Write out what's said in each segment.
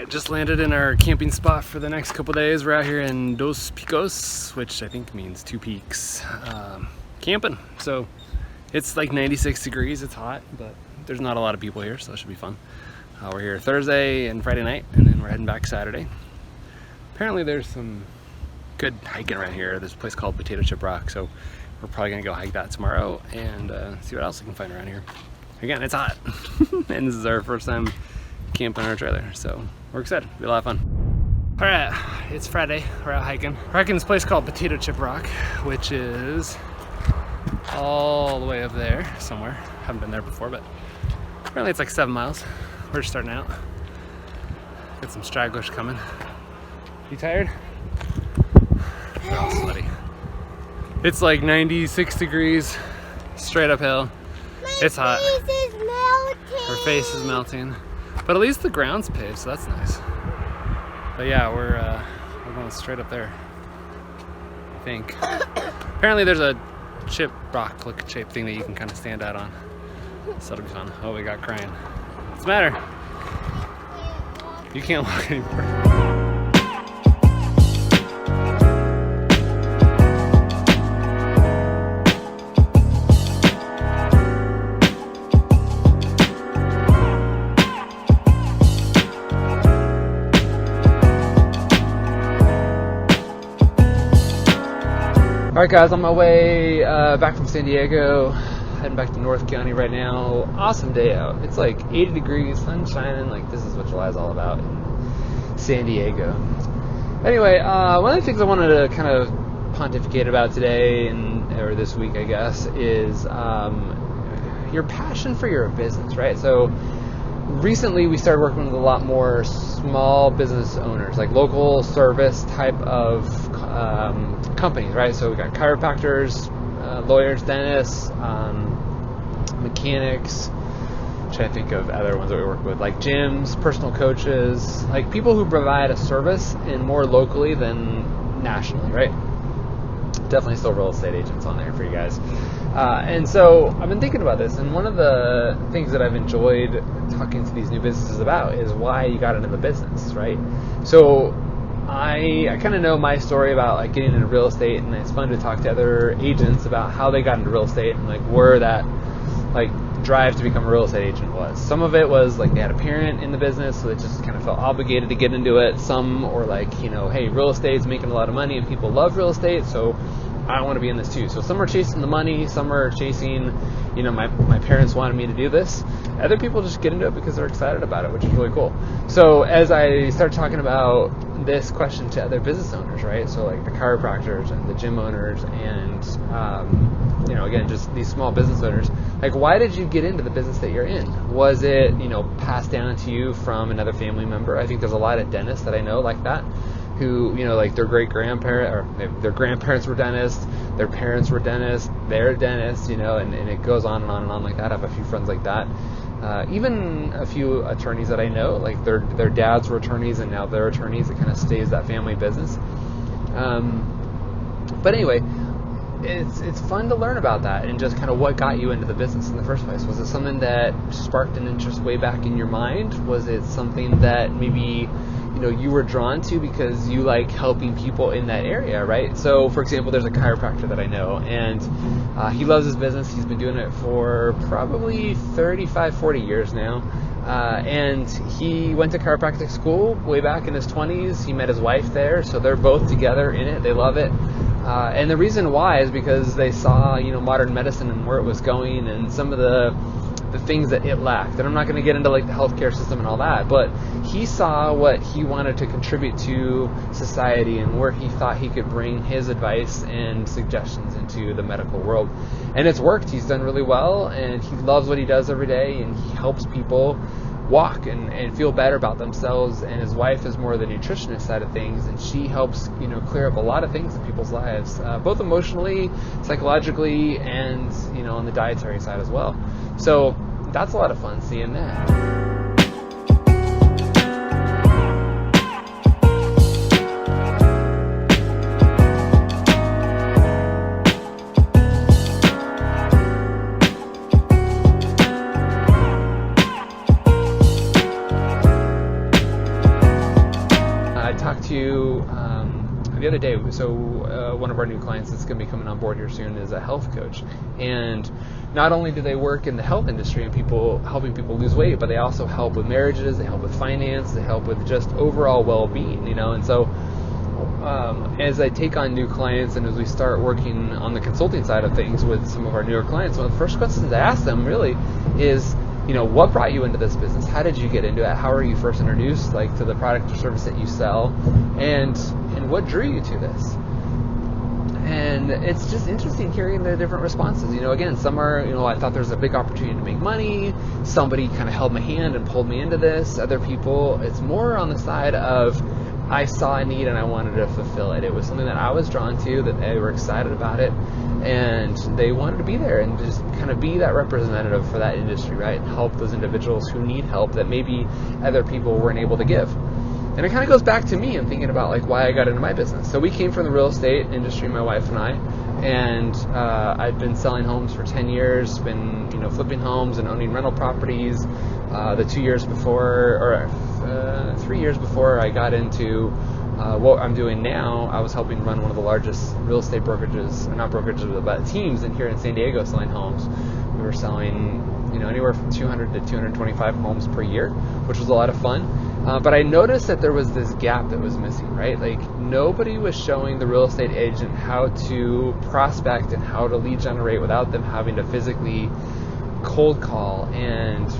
Alright, just landed in our camping spot for the next couple days. We're out here in Dos Picos, which I think means two peaks, camping. So it's like 96 degrees, it's hot, but there's not a lot of people here, so it should be fun. We're here Thursday and Friday night, and then we're heading back Saturday. Apparently there's some good hiking around here. There's a place called Potato Chip Rock, so we're probably gonna go hike that tomorrow and see what else we can find around here. Again, it's hot, and this is our first time camping in our trailer, so we're excited. It'll be a lot of fun. All right, it's Friday. We're out hiking. We're hiking this place called Potato Chip Rock, which is all the way up there somewhere. Haven't been there before, but apparently it's like 7 miles. We're just starting out. Got some stragglers coming. You tired? They're all sweaty. It's like 96 degrees, straight uphill. It's hot. Her face is melting. But at least the ground's paved, so that's nice. But yeah, we're going straight up there, I think. Apparently there's a chip rock shaped thing that you can kind of stand out on. So it'll be fun. Oh, we got crying. What's the matter? You can't walk anymore. Alright guys, on my way back from San Diego, heading back to North County right now. Awesome day out. It's like 80 degrees, sun shining, like this is what July is all about in San Diego. Anyway, one of the things I wanted to kind of pontificate about today, or this week I guess, is your passion for your business, right? So recently we started working with a lot more small business owners, like local service type of companies, right? So we got chiropractors, lawyers, dentists, mechanics. I'm trying to think of other ones that we work with, like gyms, personal coaches, like people who provide a service and more locally than nationally, right? Definitely still real estate agents on there for you guys. And so I've been thinking about this, and one of the things that I've enjoyed talking to these new businesses about is why you got into the business, right? So I kind of know my story about like getting into real estate, and it's fun to talk to other agents about how they got into real estate and like where that like drive to become a real estate agent was. Some of it was like they had a parent in the business, so they just kind of felt obligated to get into it. Some or like, you know, hey, real estate's making a lot of money and people love real estate, so I want to be in this too. So some are chasing the money, some are chasing, you know, my parents wanted me to do this. Other people just get into it because they're excited about it, which is really cool. So as I start talking about this question to other business owners, right? So like the chiropractors and the gym owners and, you know, again, just these small business owners, like why did you get into the business that you're in? Was it, you know, passed down to you from another family member? I think there's a lot of dentists that I know like that, who, you know, like their great-grandparent or their grandparents were dentists, their parents were dentists, they're dentists, you know, and it goes on and on and on like that. I have a few friends like that. Even a few attorneys that I know, like their dads were attorneys and now they're attorneys. It kind of stays that family business. But anyway, it's fun to learn about that and just kind of what got you into the business in the first place. Was it something that sparked an interest way back in your mind? Was it something that maybe, you know, you were drawn to because you like helping people in that area, right? So, for example, there's a chiropractor that I know, and he loves his business. He's been doing it for probably 35, 40 years now. And he went to chiropractic school way back in his 20s. He met his wife there, so they're both together in it. They love it. And the reason why is because they saw, you know, modern medicine and where it was going and some of the things that it lacked. And I'm not going to get into like the healthcare system and all that, but he saw what he wanted to contribute to society and where he thought he could bring his advice and suggestions into the medical world. And it's worked. He's done really well, and he loves what he does every day, and he helps people walk and feel better about themselves. And his wife is more the nutritionist side of things, and she helps, you know, clear up a lot of things in people's lives, both emotionally, psychologically, and, you know, on the dietary side as well. So that's a lot of fun seeing that. talked to the other day. So one of our new clients that's going to be coming on board here soon is a health coach, and not only do they work in the health industry and helping people lose weight, but they also help with marriages, they help with finance, they help with just overall well-being, and so as I take on new clients and as we start working on the consulting side of things with some of our newer clients, one of the first questions I ask them really is, what brought you into this business? How did you get into it? How were you first introduced to the product or service that you sell? And what drew you to this? And it's just interesting hearing the different responses. Again, some are, I thought there was a big opportunity to make money. Somebody kind of held my hand and pulled me into this. Other people, it's more on the side of, I saw a need and I wanted to fulfill it. It was something that I was drawn to, that they were excited about it, and they wanted to be there and just kind of be that representative for that industry, right? And help those individuals who need help that maybe other people weren't able to give. And it kind of goes back to me and thinking about why I got into my business. So we came from the real estate industry, my wife and I, and I'd been selling homes for 10 years, been flipping homes and owning rental properties. The 2 years before, or 3 years before I got into what I'm doing now, I was helping run one of the largest real estate brokerages, not brokerages, but teams here in San Diego selling homes. We were selling anywhere from 200 to 225 homes per year, which was a lot of fun. But I noticed that there was this gap that was missing, right? Nobody was showing the real estate agent how to prospect and how to lead generate without them having to physically cold call and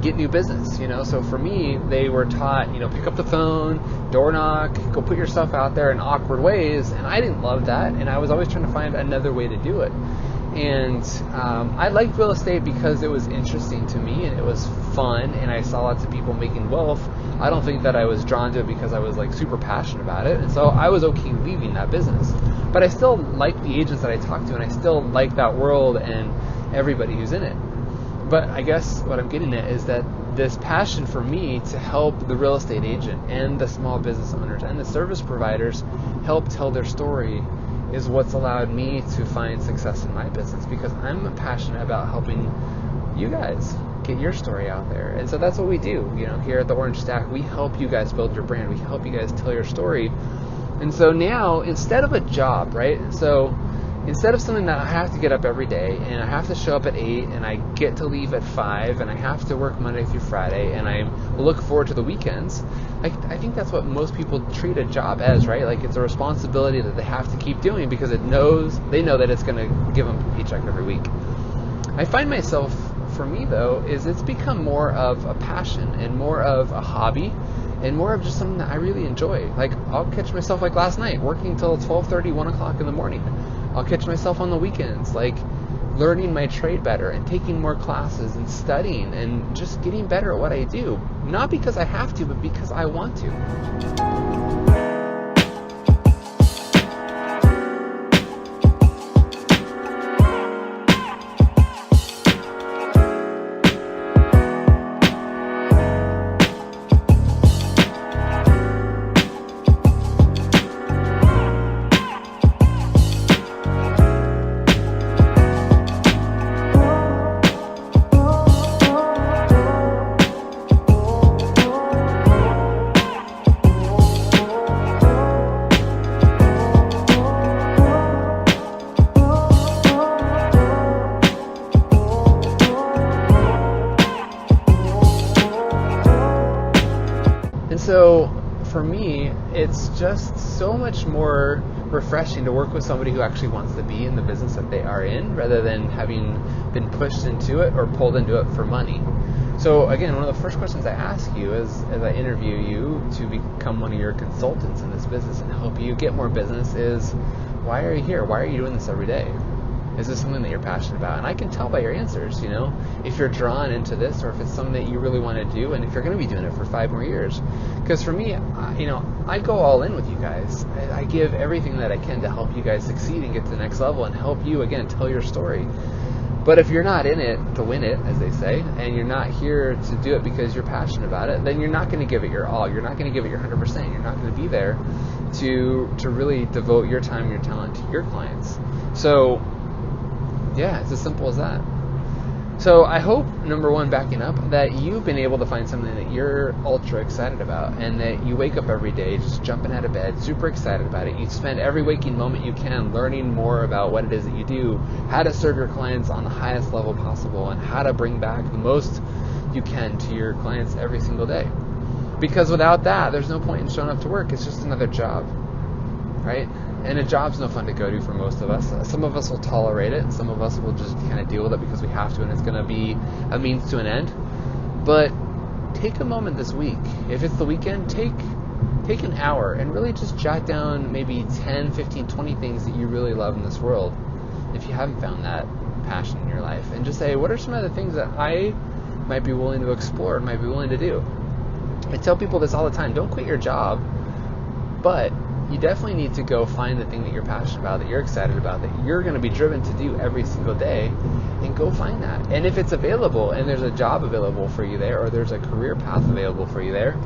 get new business, So for me, they were taught, pick up the phone, door knock, go put yourself out there in awkward ways, and I didn't love that, and I was always trying to find another way to do it. And I liked real estate because it was interesting to me and it was fun, and I saw lots of people making wealth. I don't think that I was drawn to it because I was super passionate about it, and so I was okay leaving that business. But I still like the agents that I talked to, and I still like that world and everybody who's in it. But I guess what I'm getting at is that this passion for me to help the real estate agent and the small business owners and the service providers help tell their story is what's allowed me to find success in my business, because I'm passionate about helping you guys get your story out there. And so that's what we do, here at the Orange Stack. We help you guys build your brand. We help you guys tell your story. And so now, instead of a job, right? So instead of something that I have to get up every day and I have to show up at 8 and I get to leave at 5 and I have to work Monday through Friday and I look forward to the weekends, I think that's what most people treat a job as, right? It's a responsibility that they have to keep doing because they know that it's going to give them a paycheck every week. I find myself, for me though, is it's become more of a passion and more of a hobby and more of just something that I really enjoy. I'll catch myself last night working until 12:30, 1 o'clock in the morning. I'll catch myself on the weekends, learning my trade better and taking more classes and studying and just getting better at what I do. Not because I have to, but because I want to. So for me, it's just so much more refreshing to work with somebody who actually wants to be in the business that they are in, rather than having been pushed into it or pulled into it for money. So again, one of the first questions I ask you as I interview you to become one of your consultants in this business and help you get more business is, why are you here? Why are you doing this every day? Is this something that you're passionate about? And I can tell by your answers, if you're drawn into this or if it's something that you really want to do and if you're going to be doing it for 5 more years. Because for me, I go all in with you guys. I give everything that I can to help you guys succeed and get to the next level and help you, again, tell your story. But if you're not in it to win it, as they say, and you're not here to do it because you're passionate about it, then you're not going to give it your all. You're not going to give it your 100%. You're not going to be there to really devote your time and your talent to your clients. So, yeah, it's as simple as that. So I hope, number one, backing up, that you've been able to find something that you're ultra excited about, and that you wake up every day just jumping out of bed, super excited about it. You spend every waking moment you can learning more about what it is that you do, how to serve your clients on the highest level possible, and how to bring back the most you can to your clients every single day. Because without that, there's no point in showing up to work. It's just another job, right? And a job's no fun to go to for most of us. Some of us will tolerate it, and some of us will just kind of deal with it because we have to, and it's going to be a means to an end. But take a moment this week. If it's the weekend, take an hour and really just jot down maybe 10, 15, 20 things that you really love in this world, if you haven't found that passion in your life. And just say, what are some of the things that I might be willing to explore and might be willing to do? I tell people this all the time. Don't quit your job, but you definitely need to go find the thing that you're passionate about, that you're excited about, that you're going to be driven to do every single day, and go find that. And if it's available and there's a job available for you there, or there's a career path available for you there,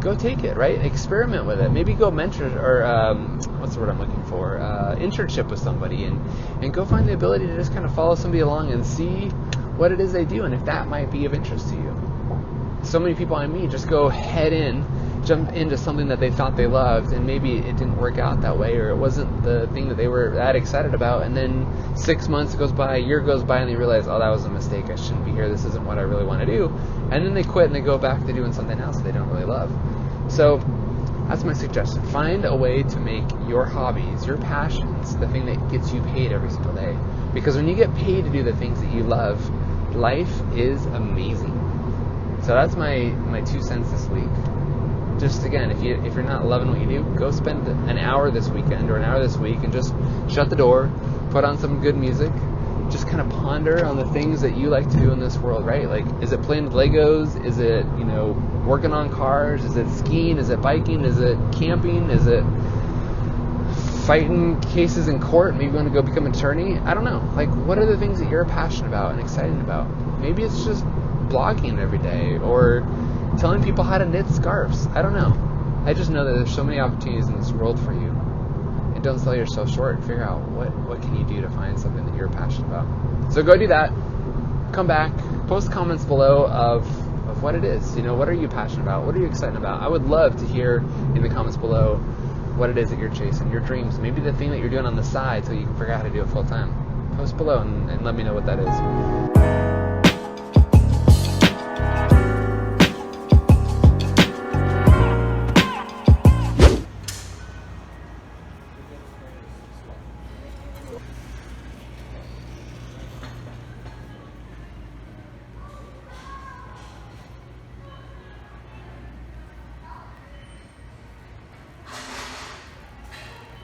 go take it, right? Experiment with it. Maybe go mentor, or what's the word I'm looking for? Internship with somebody, and go find the ability to just kind of follow somebody along and see what it is they do, and if that might be of interest to you. So many people I meet just go head in, jump into something that they thought they loved, and maybe it didn't work out that way, or it wasn't the thing that they were that excited about, and then 6 months goes by, a year goes by, and they realize, oh, that was a mistake, I shouldn't be here, this isn't what I really want to do, and then they quit and they go back to doing something else they don't really love. So that's my suggestion. Find a way to make your hobbies, your passions, the thing that gets you paid every single day, because when you get paid to do the things that you love, life is amazing. So that's my 2 cents this week. Just again, if you're not loving what you do, go spend an hour this weekend or an hour this week and just shut the door, put on some good music, just kind of ponder on the things that you like to do in this world, right? Like, is it playing with Legos? Is it, working on cars? Is it skiing? Is it biking? Is it camping? Is it fighting cases in court? Maybe you want to go become an attorney? I don't know. Like, what are the things that you're passionate about and excited about? Maybe it's just blogging every day, or telling people how to knit scarves. I don't know. I just know that there's so many opportunities in this world for you. And don't sell yourself short, and figure out what can you do to find something that you're passionate about. So go do that. Come back. Post comments below of what it is. What are you passionate about? What are you excited about? I would love to hear in the comments below what it is that you're chasing, your dreams. Maybe the thing that you're doing on the side so you can figure out how to do it full time. Post below and let me know what that is.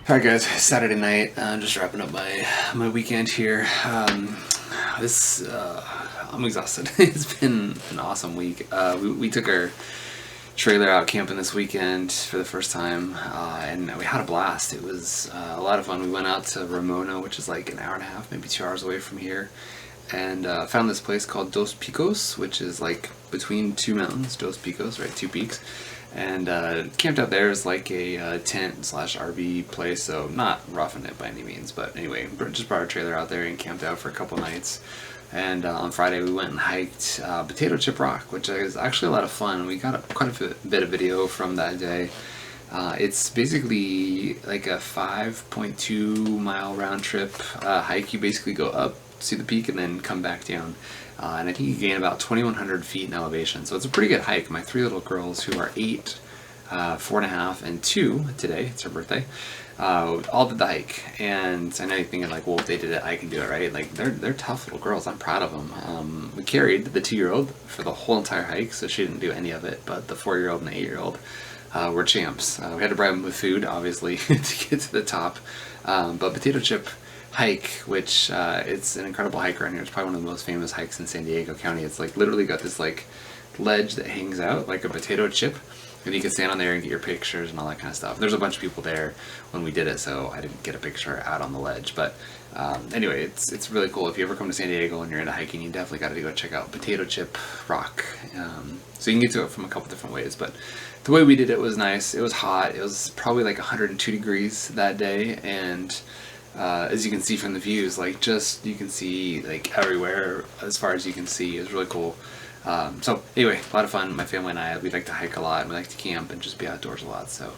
Alright guys, Saturday night, just wrapping up my weekend here. I'm exhausted. It's been an awesome week. We took our trailer out camping this weekend for the first time, and we had a blast. It was a lot of fun. We went out to Ramona, which is like an hour and a half, maybe 2 hours away from here, and found this place called Dos Picos, which is like between two mountains, Dos Picos, right, 2 peaks. And camped out there is like a tent/RV place, so not roughing it by any means. But anyway, just brought our trailer out there and camped out for a couple nights. And on Friday we went and hiked Potato Chip Rock, which is actually a lot of fun. We got quite a bit of video from that day. It's basically like a 5.2 mile round trip hike. You basically go up, see the peak, and then come back down. And I think you gain about 2,100 feet in elevation. So it's a pretty good hike. My 3 little girls, who are 8, 4.5, and 2 today, it's her birthday, all did the hike. And I know you're thinking like, well, if they did it, I can do it, right? Like, they're tough little girls. I'm proud of them. We carried the 2-year-old for the whole entire hike, so she didn't do any of it. But the 4-year-old and the 8-year-old were champs. We had to bribe them with food, obviously, to get to the top. But Potato Chip hike, which it's an incredible hike around here. It's probably one of the most famous hikes in San Diego County. It's like literally got this like ledge that hangs out like a potato chip, and you can stand on there and get your pictures and all that kind of stuff. There's a bunch of people there when we did it, so I didn't get a picture out on the ledge. But anyway, it's really cool. If you ever come to San Diego and you're into hiking, you definitely got to go check out Potato Chip Rock. So you can get to it from a couple different ways, but the way we did it was nice. It was hot. It was probably like 102 degrees that day, and as you can see from the views, like just you can see like everywhere as far as you can see. It's really cool. So anyway, a lot of fun. My family and I, we like to hike a lot. We like to camp and just be outdoors a lot. So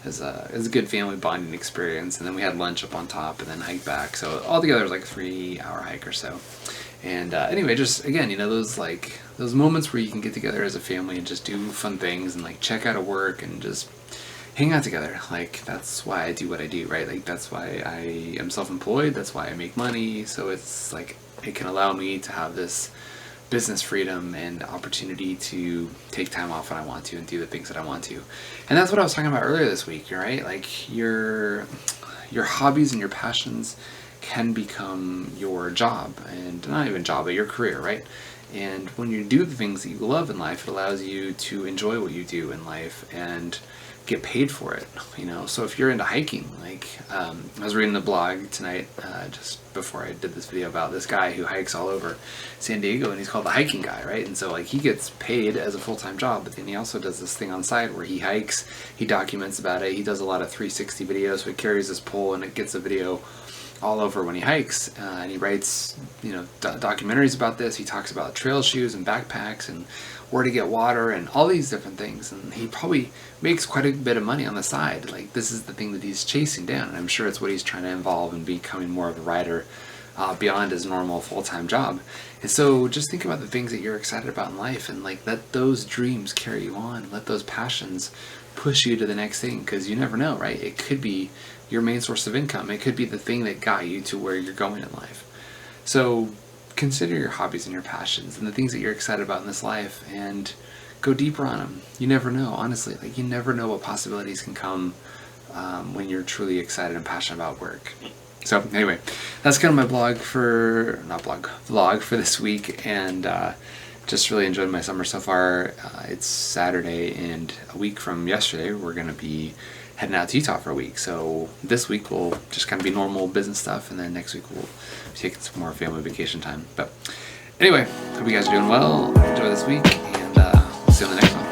it was a good family bonding experience. And then we had lunch up on top and then hike back. So altogether it was like a 3-hour hike or so. And anyway, just again, those moments where you can get together as a family and just do fun things and like check out of work and just hang out together. Like that's why I do what I do, right? Like that's why I am self-employed. That's why I make money. So it's like it can allow me to have this business freedom and opportunity to take time off when I want to and do the things that I want to. And that's what I was talking about earlier this week, right? Like your hobbies and your passions can become your job, and not even job, but your career, right? And when you do the things that you love in life, it allows you to enjoy what you do in life and get paid for it, So if you're into hiking, like I was reading the blog tonight, just before I did this video, about this guy who hikes all over San Diego, and he's called the hiking guy, right? And so like he gets paid as a full-time job, but then he also does this thing on side where he hikes, he documents about it, he does a lot of 360 videos, so he carries his pole and it gets a video all over when he hikes, and he writes documentaries about this. He talks about trail shoes and backpacks and where to get water and all these different things, and he probably makes quite a bit of money on the side. Like this is the thing that he's chasing down, and I'm sure it's what he's trying to involve in becoming more of a writer beyond his normal full-time job. And so just think about the things that you're excited about in life, and like let those dreams carry you on, let those passions push you to the next thing, because you never know, right? It could be your main source of income. It could be the thing that got you to where you're going in life. So consider your hobbies and your passions and the things that you're excited about in this life, and go deeper on them. You never know, honestly. Like you never know what possibilities can come when you're truly excited and passionate about work. So anyway, that's kind of my vlog for this week, and just really enjoyed my summer so far. It's Saturday, and a week from yesterday we're going to be heading out to Utah for a week. So this week will just kind of be normal business stuff, and then next week we'll be taking some more family vacation time. But anyway, hope you guys are doing well. Enjoy this week, and we'll see you on the next one.